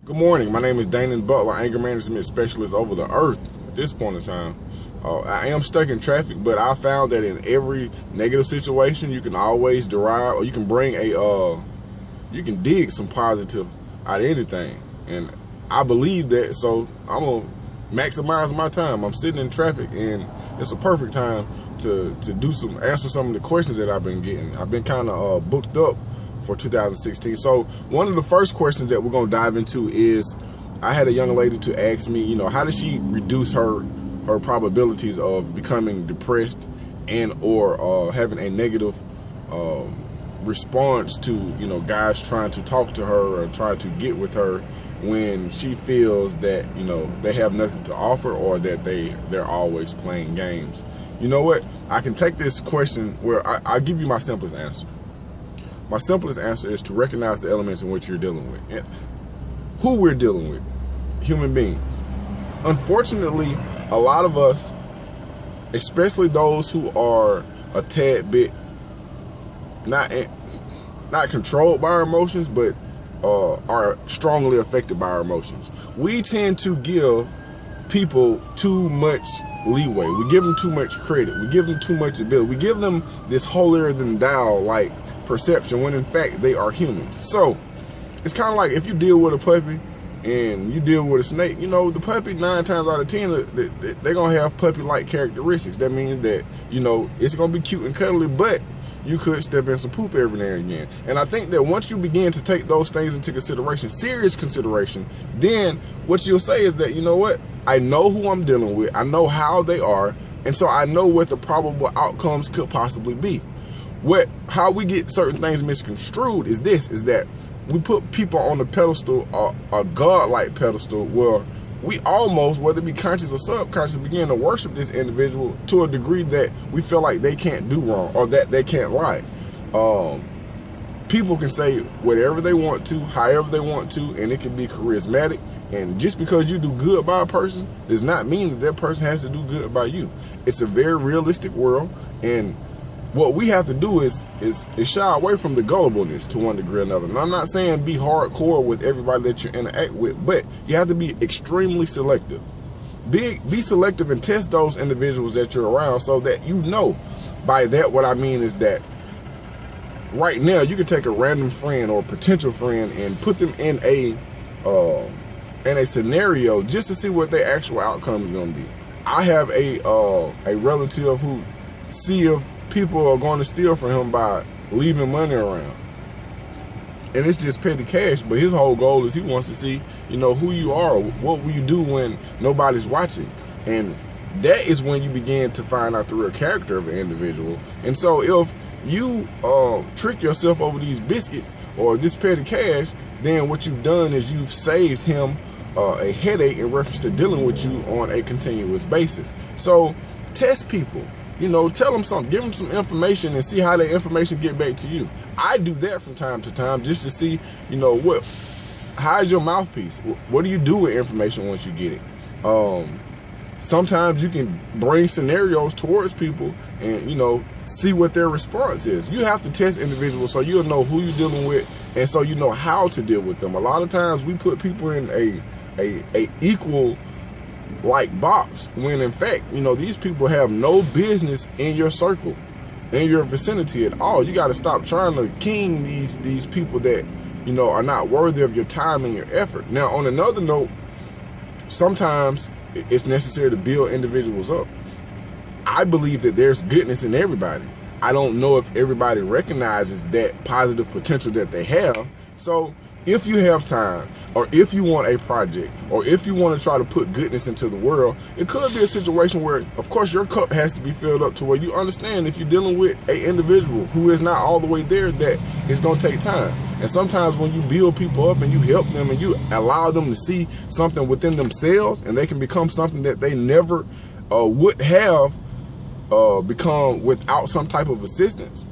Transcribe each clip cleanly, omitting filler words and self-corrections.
Good morning. My name is Dainhen Butler, anger management specialist over the earth at this point in time. I am stuck in traffic, but I found that in every negative situation, you can always derive, or you can bring you can dig some positive out of anything. And I believe that, so I'm going to maximize my time. I'm sitting in traffic, and it's a perfect time to answer some of the questions that I've been getting. I've been kind of booked up for 2016. So one of the first questions that we're going to dive into is, I had a young lady to ask me, how does she reduce her probabilities of becoming depressed and or having a negative response to guys trying to talk to her or try to get with her when she feels that they have nothing to offer, or that they're always playing games. You know what? I can take this question where I'll give you my simplest answer. My simplest answer is to recognize the elements in which you're dealing with. And who we're dealing with, human beings. Unfortunately, a lot of us, especially those who are a tad bit not controlled by our emotions, but are strongly affected by our emotions, we tend to give people too much leeway. We give them too much credit. We give them too much ability. We give them this holier than thou like perception, when in fact they are humans. So it's kind of like if you deal with a puppy and you deal with a snake, the puppy 9 times out of 10 they're gonna have puppy-like characteristics. That means that it's gonna be cute and cuddly, but you could step in some poop every now and again. And I think that once you begin to take those things into consideration, serious consideration, then what you'll say is that, what, I know who I'm dealing with, I know how they are, and so I know what the probable outcomes could possibly be. How we get certain things misconstrued is that we put people on the pedestal, a godlike pedestal, where we almost, whether it be conscious or subconscious, begin to worship this individual to a degree that we feel like they can't do wrong or that they can't lie. People can say whatever they want to, however they want to, and it can be charismatic. And just because you do good by a person does not mean that that person has to do good by you. It's a very realistic world, and what we have to do is shy away from the gullibleness to one degree or another. And I'm not saying be hardcore with everybody that you interact with, but you have to be extremely selective. Be selective and test those individuals that you're around, so that by that what I mean is that right now you can take a random friend or potential friend and put them in a scenario just to see what their actual outcome is going to be. I have a relative who see if people are going to steal from him by leaving money around, and it's just petty cash, but his whole goal is he wants to see who you are, what will you do when nobody's watching. And that is when you begin to find out the real character of an individual. And so if you trick yourself over these biscuits or this petty cash, then what you've done is you've saved him a headache in reference to dealing with you on a continuous basis. So test people. Tell them something, give them some information, and see how that information get back to you. I do that from time to time just to see, how's your mouthpiece? What do you do with information once you get it? Sometimes you can bring scenarios towards people and, see what their response is. You have to test individuals so you'll know who you're dealing with, and so you know how to deal with them. A lot of times we put people in a equal box, when in fact these people have no business in your circle, in your vicinity at all. You got to stop trying to king these people that are not worthy of your time and your effort. Now, on another note, sometimes it's necessary to build individuals up. I believe that there's goodness in everybody. I don't know if everybody recognizes that positive potential that they have. So if you have time, or if you want a project, or if you want to try to put goodness into the world, it could be a situation where, of course, your cup has to be filled up to where you understand if you're dealing with an individual who is not all the way there, that it's going to take time. And sometimes when you build people up and you help them and you allow them to see something within themselves, and they can become something that they never would have become without some type of assistance.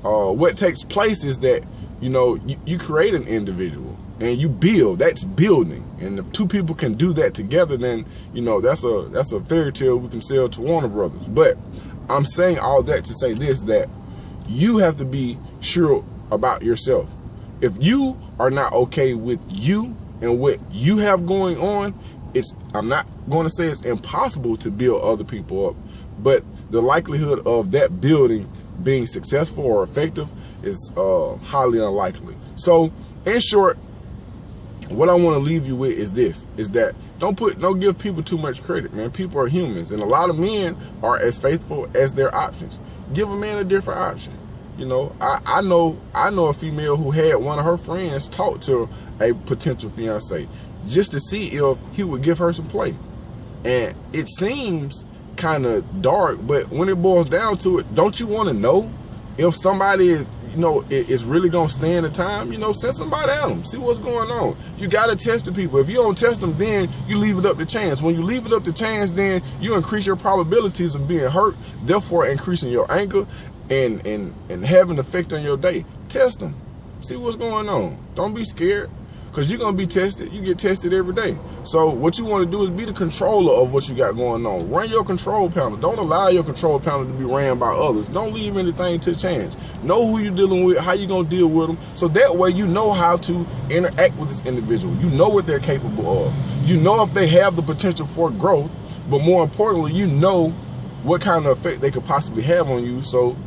What takes place is that you create an individual and you build. That's building. And if two people can do that together, then that's a fairy tale we can sell to Warner Brothers. But I'm saying all that to say this, that you have to be sure about yourself. If you are not okay with you, and what you have going on, I'm not going to say it's impossible to build other people up, but the likelihood of that building being successful or effective is highly unlikely. So in short, what I want to leave you with is this, is that don't give people too much credit, man. People are humans, and a lot of men are as faithful as their options. Give a man a different option. You know, I know a female who had one of her friends talk to a potential fiance just to see if he would give her some play. And it seems kind of dark, but when it boils down to it, don't you want to know if somebody is, you know, is really gonna stand the time? You know, send somebody at them, see what's going on. You gotta test the people. If you don't test them, then you leave it up to chance. When you leave it up to chance, then you increase your probabilities of being hurt, therefore increasing your anger and having an effect on your day. Test them, see what's going on. Don't be scared, because you're gonna be tested. You get tested every day. So what you want to do is be the controller of what you got going on. Run your control panel. Don't allow your control panel to be ran by others. Don't leave anything to chance. Know who you're dealing with, how you're gonna deal with them, so that way you know how to interact with this individual. You know what they're capable of. You know if they have the potential for growth, but more importantly, you know what kind of effect they could possibly have on you. So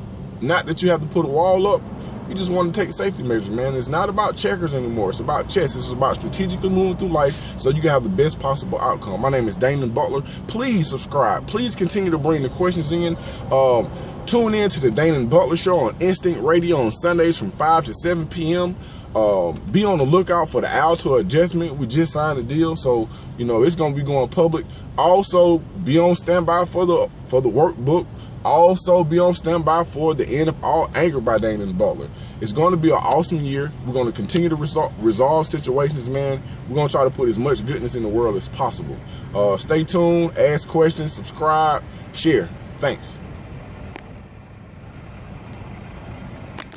not that you have to put a wall up, you just want to take safety measures, man. It's not about checkers anymore. It's about chess. It's about strategically moving through life so you can have the best possible outcome. My name is Dainhen Butler. Please subscribe. Please continue to bring the questions in. Tune in to the Dainhen Butler Show on Instinct Radio on Sundays from 5 to 7 p.m. Be on the lookout for the Alto adjustment. We just signed a deal, so you know it's going to be going public. Also, be on standby for the workbook. Also, be on standby for the end of All Anger by Dainhen Butler. It's going to be an awesome year. We're going to continue to resolve situations, man. We're going to try to put as much goodness in the world as possible. Stay tuned, ask questions, subscribe, share. Thanks.